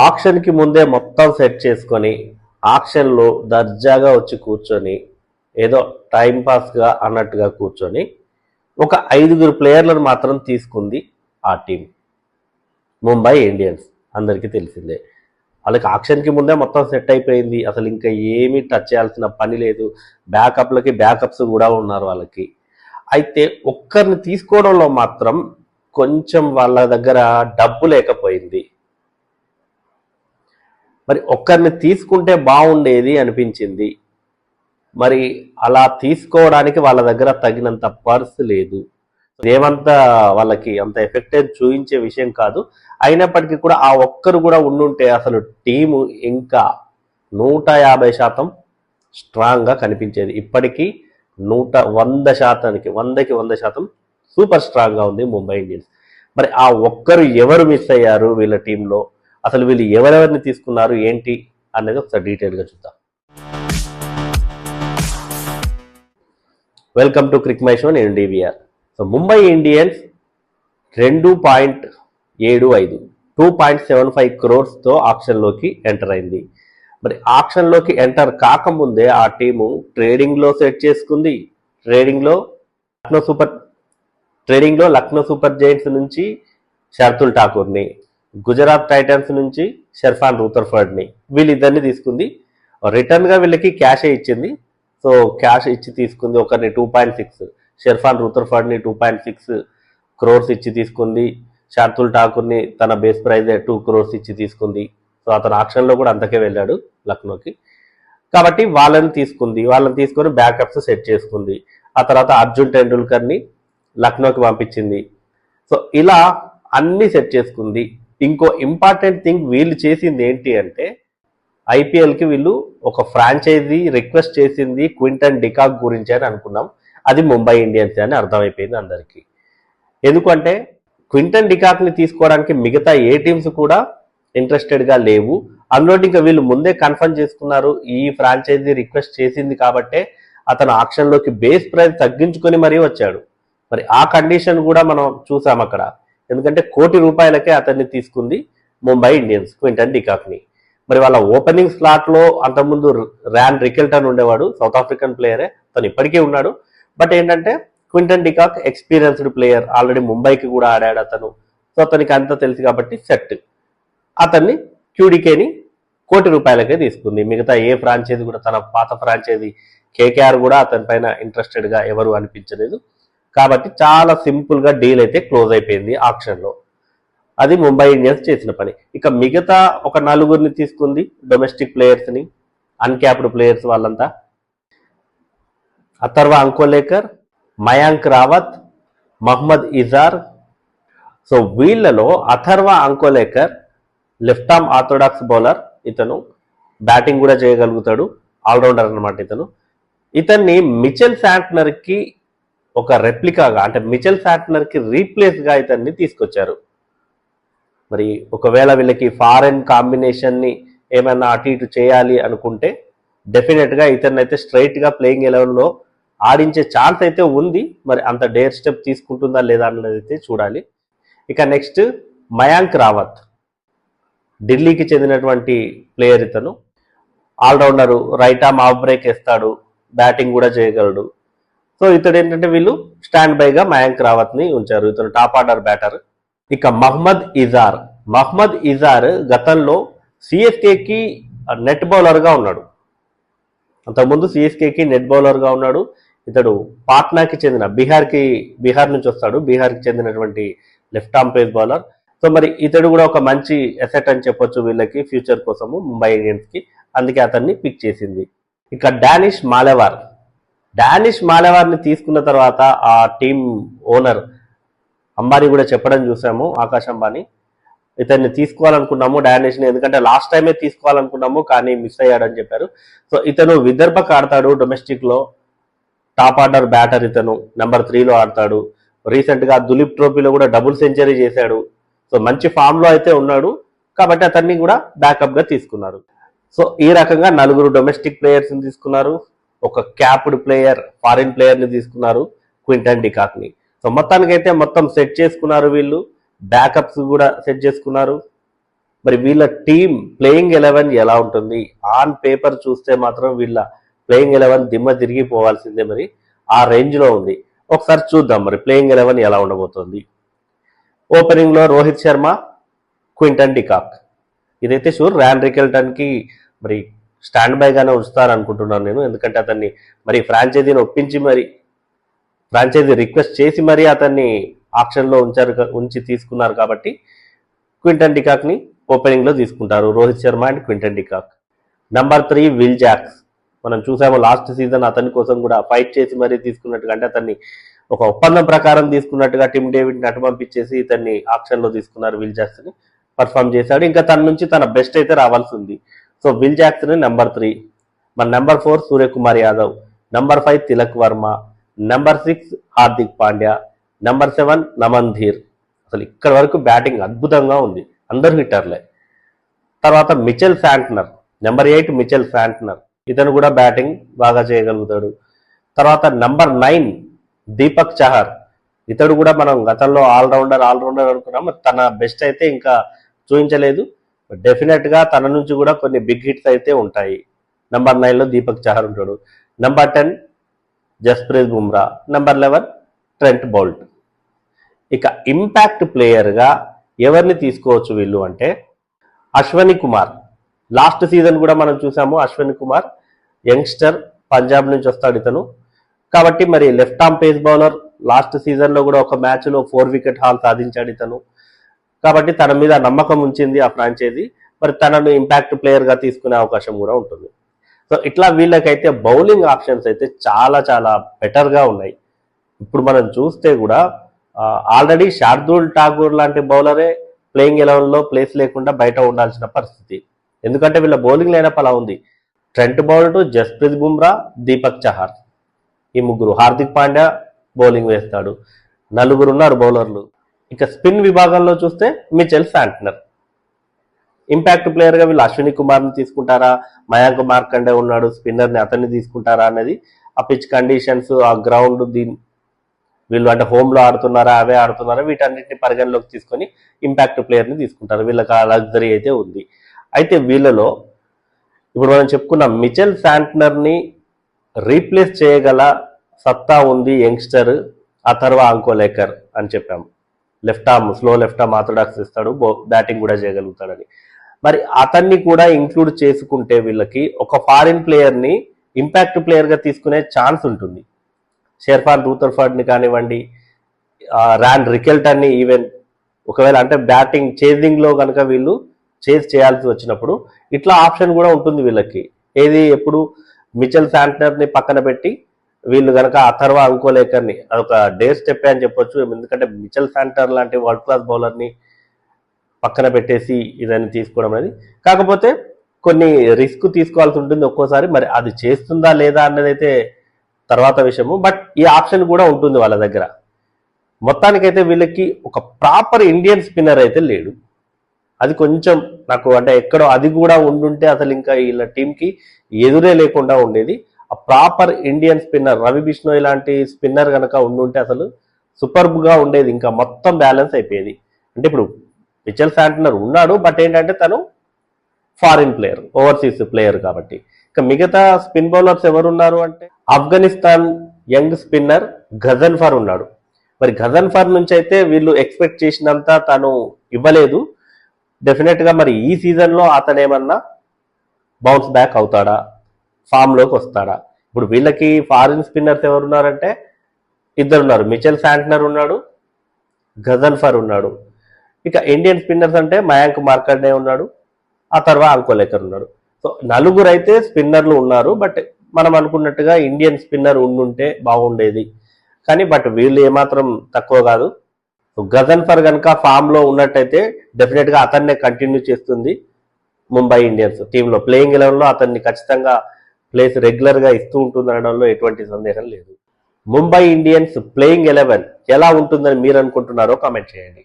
ఆక్షన్కి ముందే మొత్తం సెట్ చేసుకొని ఆక్షన్లో దర్జాగా వచ్చి కూర్చొని ఏదో టైంపాస్గా అన్నట్టుగా కూర్చొని ఒక 5 ప్లేయర్లను మాత్రం తీసుకుంది ఆ టీం, ముంబై ఇండియన్స్. అందరికీ తెలిసిందే. వాళ్ళకి ఆక్షన్కి ముందే మొత్తం సెట్ అయిపోయింది, అసలు ఇంకా ఏమీ టచ్ చేయాల్సిన పని లేదు. బ్యాకప్స్ కూడా ఉన్నారు వాళ్ళకి. అయితే ఒక్కరిని తీసుకోవడంలో మాత్రం కొంచెం వాళ్ళ దగ్గర డబ్బు లేకపోయింది. మరి ఒక్కరిని తీసుకుంటే బాగుండేది అనిపించింది. మరి అలా తీసుకోవడానికి వాళ్ళ దగ్గర తగినంత పర్స్ లేదు. ఏమంతా వాళ్ళకి అంత ఎఫెక్ట్ చూపించే విషయం కాదు. అయినప్పటికీ కూడా ఆ ఒక్కరు కూడా ఉండుంటే అసలు టీము ఇంకా 150% స్ట్రాంగ్గా కనిపించేది. ఇప్పటికీ 100%కి 100% సూపర్ స్ట్రాంగ్గా ఉంది ముంబై ఇండియన్స్. మరి ఆ ఒక్కరు ఎవరు మిస్ అయ్యారు వీళ్ళ టీంలో, అసలు వీళ్ళు ఎవరెవరిని తీసుకున్నారు ఏంటి అనేది ఒకసారి డీటెయిల్గా చూద్దాం. Welcome to crick my show, నేను DVR. So Mumbai Indians 2.75 2.75 crores ఆక్షన్లోకి ఎంటర్ అయింది. మరి ఆక్షన్లోకి ఎంటర్ కాకముందే ఆ టీము ట్రేడింగ్లో సెట్ చేసుకుంది. ట్రేడింగ్లో లక్నో సూపర్ జైంట్స్ నుంచి షర్తుల్ ఠాకూర్ని, గుజరాత్ టైటన్స్ నుంచి షర్ఫాన్ రూథర్ఫర్డ్ని, వీళ్ళిద్దరిని తీసుకుంది. రిటర్న్గా వీళ్ళకి క్యాషే ఇచ్చింది. సో క్యాష్ ఇచ్చి తీసుకుంది. ఒకరిని 2.6, షర్ఫాన్ రూథర్ఫర్డ్ని 2.6 crores ఇచ్చి తీసుకుంది. షర్తుల్ ఠాకూర్ని తన బేస్ ప్రైజ్ 2 crores ఇచ్చి తీసుకుంది. సో అతను ఆక్షన్లో కూడా అంతకే వెళ్ళాడు లక్నోకి. కాబట్టి వాళ్ళని తీసుకొని బ్యాకప్స్ సెట్ చేసుకుంది. ఆ తర్వాత అర్జున్ టెండూల్కర్ని లక్నోకి పంపించింది. సో ఇలా అన్నీ సెట్ చేసుకుంది. ఇంకో ఇంపార్టెంట్ థింగ్ వీళ్ళు చేసింది ఏంటి అంటే, ఐపీఎల్కి వీళ్ళు ఒక ఫ్రాంచైజీ రిక్వెస్ట్ చేసింది క్వింటన్ డికాక్ గురించి అని అనుకున్నాం. అది ముంబై ఇండియన్స్ అని అర్థమైపోయింది అందరికీ. ఎందుకంటే క్వింటన్ డికాక్ని తీసుకోవడానికి మిగతా ఏ టీమ్స్ కూడా ఇంట్రెస్టెడ్గా లేవు. అందులో ఇంకా వీళ్ళు ముందే కన్ఫర్మ్ చేసుకున్నారు, ఈ ఫ్రాంచైజీ రిక్వెస్ట్ చేసింది కాబట్టే అతను ఆక్షన్లోకి బేస్ ప్రైస్ తగ్గించుకొని మరీ వచ్చాడు. మరి ఆ కండిషన్ కూడా మనం చూసాం అక్కడ. ఎందుకంటే ₹1 కోటి అతన్ని తీసుకుంది ముంబై ఇండియన్స్, క్వింటన్ డికాక్ని. మరి వాళ్ళ ఓపెనింగ్ స్లాట్లో అంతకుముందు ర్యాన్ రికెల్టన్ ఉండేవాడు, సౌత్ ఆఫ్రికన్ ప్లేయరే, తను ఇప్పటికీ ఉన్నాడు. బట్ ఏంటంటే Quinton de Kock experienced player, already ముంబైకి కూడా ఆడాడు అతను. సో అతనికి అంతా తెలుసు కాబట్టి సెట్. అతన్ని క్యూడికేని ₹1 కోటి తీసుకుంది. మిగతా ఏ ఫ్రాంచైజీ కూడా, తన పాత ఫ్రాంచైజీ కేకేఆర్ కూడా అతని పైన ఇంట్రెస్టెడ్గా ఎవరు అనిపించలేదు. కాబట్టి చాలా సింపుల్గా డీల్ అయితే క్లోజ్ అయిపోయింది ఆక్షన్లో. అది ముంబై ఇండియన్స్ చేసిన పని. ఇక మిగతా ఒక 4 తీసుకుంది, డొమెస్టిక్ ప్లేయర్స్ని, అన్క్యాప్డ్ ప్లేయర్స్ వాళ్ళంతా. అథర్వ అంకోలేకర్, మయాంక్ రావత్, మహ్మద్ ఇజార్. సో వీళ్ళలో Atharva Ankolekar left arm orthodox bowler. ఇతను బ్యాటింగ్ కూడా చేయగలుగుతాడు, ఆల్రౌండర్ అనమాట ఇతను. ఇతన్ని మిచెల్ శాంట్నర్కి ఒక రెప్లికాగా, అంటే మిచెల్ శాంట్నర్కి రీప్లేస్గా ఇతన్ని తీసుకొచ్చారు. మరి ఒకవేళ వీళ్ళకి ఫారెన్ కాంబినేషన్ని ఏమైనా అటు ఇటు చేయాలి అనుకుంటే డెఫినెట్గా ఇతన్ని అయితే స్ట్రైట్గా ప్లేయింగ్ 11లో ఆడించే ఛాన్స్ అయితే ఉంది. మరి అంత డేర్ స్టెప్ తీసుకుంటుందా లేదా అన్నది అయితే చూడాలి. ఇక నెక్స్ట్ మయాంక్ రావత్, ఢిల్లీకి చెందినటువంటి ప్లేయర్. ఇతను all-rounder, right arm of break వేస్తాడు, బ్యాటింగ్ కూడా చేయగలడు. సో ఇతడు ఏంటంటే వీళ్ళు స్టాండ్ బైగా మయాంక్ రావత్ని ఉంచారు. ఇతను టాప్ ఆర్డర్ బ్యాటర్. ఇక మహ్మద్ ఇజార్ గతంలో సిఎస్కేకి నెట్ బౌలర్గా ఉన్నాడు. అంతకుముందు సిఎస్కేకి నెట్ బౌలర్గా ఉన్నాడు. ఇతడు పాట్నాకి చెందిన, బీహార్ నుంచి వస్తాడు, బీహార్కి చెందినటువంటి left arm pace bowler. So మరి ఇతడు కూడా ఒక మంచి అసెట్ అని చెప్పొచ్చు వీళ్ళకి ఫ్యూచర్ కోసము, ముంబై ఇండియన్స్కి. అందుకే అతన్ని పిక్ చేసింది. ఇక డానిష్ మాలెవార్ని తీసుకున్న తర్వాత ఆ టీం ఓనర్ అంబానీ కూడా చెప్పడం చూసాము, ఆకాష్ అంబానీ. ఇతన్ని తీసుకోవాలనుకున్నాము డానిష్ని, ఎందుకంటే లాస్ట్ టైమే తీసుకోవాలనుకున్నాము కానీ మిస్ అయ్యాడని చెప్పారు. సో ఇతను విదర్భకు ఆడతాడు, డొమెస్టిక్లో టాప్ ఆర్డర్ బ్యాటర్. ఇతను నెంబర్ 3లో ఆడతాడు. రీసెంట్గా దులీప్ ట్రోఫీలో కూడా డబుల్ సెంచరీ చేశాడు. సో మంచి ఫామ్లో అయితే ఉన్నాడు. కాబట్టి అతన్ని కూడా బ్యాకప్గా తీసుకున్నారు. సో ఈ రకంగా 4 డొమెస్టిక్ ప్లేయర్స్ని తీసుకున్నారు, ఒక క్యాప్డ్ ప్లేయర్, ఫారిన్ ప్లేయర్ని తీసుకున్నారు, క్వింటన్ డికాక్ని. సో మొత్తానికైతే మొత్తం సెట్ చేసుకున్నారు వీళ్ళు. బ్యాకప్స్ కూడా సెట్ చేసుకున్నారు. మరి వీళ్ళ టీం ప్లేయింగ్ 11 ఎలా ఉంటుంది? ఆన్ పేపర్ చూస్తే మాత్రం వీళ్ళ ప్లేయింగ్ 11 దిమ్మ తిరిగిపోవాల్సిందే, మరి ఆ రేంజ్లో ఉంది. ఒకసారి చూద్దాం మరి ప్లేయింగ్ 11 ఎలా ఉండబోతోంది. ఓపెనింగ్లో రోహిత్ శర్మ, క్వింటన్ డికాక్. ఇదైతే షూర్. ర్యాన్ రికెల్టన్కి మరి స్టాండ్ బైగానే ఉంచుతారనుకుంటున్నాను నేను, ఎందుకంటే అతన్ని మరి ఫ్రాంచైజీని ఒప్పించి మరి ఫ్రాంచైజీ రిక్వెస్ట్ చేసి మరి అతన్ని ఆప్షన్లో ఉంచి తీసుకున్నారు కాబట్టి క్వింటన్ డికాక్ని ఓపెనింగ్లో తీసుకుంటారు. Rohit Sharma and Quinton de Kock. Number 3 Will Jacks. మనం చూసాము లాస్ట్ సీజన్ అతని కోసం కూడా ఫైట్ చేసి మరీ తీసుకున్నట్టుగా, అంటే అతన్ని ఒక ఒప్పందం ప్రకారం తీసుకున్నట్టుగా టిమ్ డేవిడ్ని అటు పంపించేసి ఇతన్ని ఆప్షన్లో తీసుకున్నారు. విల్ జాక్స్ని పర్ఫామ్ చేశాడు. ఇంకా తన నుంచి తన బెస్ట్ అయితే రావాల్సి ఉంది. సో విల్ జాక్స్ని నెంబర్ 3. మన number 4 Suryakumar Yadav, number 5 Tilak Varma, number 6 Hardik Pandya, number 7 Naman Dhir. అసలు ఇక్కడ వరకు బ్యాటింగ్ అద్భుతంగా ఉంది, అందరు హిట్టర్లే. తర్వాత Mitchell Santner, number 8 Mitchell Santner, ఇతను కూడా బ్యాటింగ్ బాగా చేయగలుగుతాడు. తర్వాత నెంబర్ 9 దీపక్ చహర్, ఇతడు కూడా మనం గతంలో ఆల్రౌండర్ అనుకున్నాం, తన బెస్ట్ అయితే ఇంకా చూపించలేదు. డెఫినెట్గా తన నుంచి కూడా కొన్ని బిగ్ హిట్స్ అయితే ఉంటాయి. నెంబర్ 9లో దీపక్ చహర్ ఉంటాడు. Number 10 Jasprit Bumrah, number 11 Trent Boult. ఇక ఇంపాక్ట్ ప్లేయర్గా ఎవరిని తీసుకోవచ్చు వీళ్ళు అంటే అశ్వని కుమార్. లాస్ట్ సీజన్ కూడా మనం చూసాము, అశ్వని కుమార్ యంగ్స్టర్, పంజాబ్ నుంచి వస్తాడు ఇతను. కాబట్టి మరి left arm pace bowler, last సీజన్లో కూడా ఒక మ్యాచ్లో 4 వికెట్ హాల్ సాధించాడు ఇతను. కాబట్టి తన మీద నమ్మకం ఉంచింది ఆ ఫ్రాంచైజీ, మరి తనను ఇంపాక్ట్ ప్లేయర్గా తీసుకునే అవకాశం కూడా ఉంటుంది. సో ఇట్లా వీళ్ళకైతే బౌలింగ్ ఆప్షన్స్ అయితే చాలా చాలా బెటర్గా ఉన్నాయి. ఇప్పుడు మనం చూస్తే కూడా ఆల్రెడీ శార్దూల్ ఠాకూర్ లాంటి బౌలరే ప్లేయింగ్ 11లో ప్లేస్ లేకుండా బయట ఉండాల్సిన పరిస్థితి, ఎందుకంటే వీళ్ళ బౌలింగ్ లైనప్ అలా ఉంది. ట్రెంట్ బౌల్ట్, జస్ప్రీత్ బుమ్రా, దీపక్ చహర్, ఈ ముగ్గురు. హార్దిక్ పాండ్యా బౌలింగ్ వేస్తాడు. 4 ఉన్నారు బౌలర్లు. ఇక స్పిన్ విభాగంలో చూస్తే మిచెల్ శాంట్నర్. ఇంపాక్ట్ ప్లేయర్గా వీళ్ళు అశ్విని కుమార్ని తీసుకుంటారా, మయాంక్ మార్కండే ఉన్నాడు స్పిన్నర్ని, అతన్ని తీసుకుంటారా అనేది ఆ పిచ్ కండిషన్స్, ఆ గ్రౌండ్, వీళ్ళు అంటే హోమ్లో ఆడుతున్నారా అవే ఆడుతున్నారా వీటన్నిటిని పరిగణలోకి తీసుకొని ఇంపాక్ట్ ప్లేయర్ని తీసుకుంటారు. వీళ్ళకి ఆ లగ్జరీ అయితే ఉంది. అయితే వీళ్ళలో ఇప్పుడు మనం చెప్పుకున్న మిచెల్ శాంట్నర్ని రీప్లేస్ చేయగల సత్తా ఉంది యంగ్స్టర్ అథర్వ అంకోలేకర్ అని చెప్పాము. Left arm, slow left arm orthodox ఇస్తాడు, బ్యాటింగ్ కూడా చేయగలుగుతాడని. మరి అతన్ని కూడా ఇంక్లూడ్ చేసుకుంటే వీళ్ళకి ఒక ఫారిన్ ప్లేయర్ని ఇంపాక్ట్ ప్లేయర్గా తీసుకునే ఛాన్స్ ఉంటుంది. షెర్ఫాన్ రూథర్ఫర్డ్ని కానివ్వండి, ర్యాన్ రికెల్టన్ని, ఈవెన్ ఒకవేళ అంటే బ్యాటింగ్ చేజింగ్లో కనుక వీళ్ళు చేయాల్సి వచ్చినప్పుడు ఇట్లా ఆప్షన్ కూడా ఉంటుంది వీళ్ళకి. ఏది ఎప్పుడు మిచెల్ శాంట్నర్ని పక్కన పెట్టి వీళ్ళు కనుక అథర్వ అంకోలేకర్ని, అదొక డేర్ స్టెప్ అని చెప్పొచ్చు. ఎందుకంటే మిచెల్ శాంట్నర్ లాంటి వరల్డ్ క్లాస్ బౌలర్ని పక్కన పెట్టేసి ఇదని తీసుకోవడం అనేది, కాకపోతే కొన్ని రిస్క్ తీసుకోవాల్సి ఉంటుంది ఒక్కోసారి. మరి అది చేస్తుందా లేదా అన్నది అయితే తర్వాత విషయము, బట్ ఈ ఆప్షన్ కూడా ఉంటుంది వాళ్ళ దగ్గర. మొత్తానికైతే వీళ్ళకి ఒక ప్రాపర్ ఇండియన్ స్పిన్నర్ అయితే లేడు. అది కొంచెం నాకు అంటే ఎక్కడో అది కూడా ఉండుంటే అసలు ఇంకా వీళ్ళ టీంకి ఎదురే లేకుండా ఉండేది. ఆ proper Indian spinner Ravi Bishnoi లాంటి స్పిన్నర్ కనుక ఉండుంటే అసలు సూపర్బ్గా ఉండేది, ఇంకా మొత్తం బ్యాలెన్స్ అయిపోయేది. అంటే ఇప్పుడు మిచెల్ శాంట్నర్ ఉన్నాడు, బట్ ఏంటంటే తను ఫారిన్ ప్లేయర్, ఓవర్సీస్ ప్లేయర్ కాబట్టి. ఇక మిగతా స్పిన్ బౌలర్స్ ఎవరున్నారు అంటే ఆఫ్ఘనిస్తాన్ యంగ్ స్పిన్నర్ గజన్ఫర్ ఉన్నాడు. మరి గజన్ఫర్ నుంచి అయితే వీళ్ళు ఎక్స్పెక్ట్ చేసినంత తను ఇవ్వలేదు. డెఫినెట్గా మరి ఈ సీజన్లో అతను ఏమన్నా బౌన్స్ బ్యాక్ అవుతాడా, ఫామ్లోకి వస్తాడా? ఇప్పుడు వీళ్ళకి ఫారిన్ స్పిన్నర్స్ ఎవరున్నారంటే 2 ఉన్నారు, మిచెల్ శాంట్నర్ ఉన్నాడు, గజన్ఫర్ ఉన్నాడు. ఇక ఇండియన్ స్పిన్నర్స్ అంటే మయాంక్ మార్కండే ఉన్నాడు, ఆ తర్వాత అంకోలేకర్ ఉన్నాడు. సో 4 అయితే స్పిన్నర్లు ఉన్నారు. బట్ మనం అనుకున్నట్టుగా ఇండియన్ స్పిన్నర్ ఉండుంటే బాగుండేది, కానీ బట్ వీళ్ళు ఏమాత్రం తక్కువ కాదు. గజన్ఫర్ కనుక ఫామ్లో ఉన్నట్టయితే డెఫినెట్గా అతన్నే కంటిన్యూ చేస్తుంది ముంబై ఇండియన్స్ టీంలో. ప్లేయింగ్ 11లో అతన్ని ఖచ్చితంగా ప్లేస్ రెగ్యులర్గా ఇస్తూ ఉంటుందనడంలో ఎటువంటి సందేహం లేదు. ముంబై ఇండియన్స్ ప్లేయింగ్ 11 ఎలా ఉంటుందని మీరు అనుకుంటున్నారో కామెంట్ చేయండి.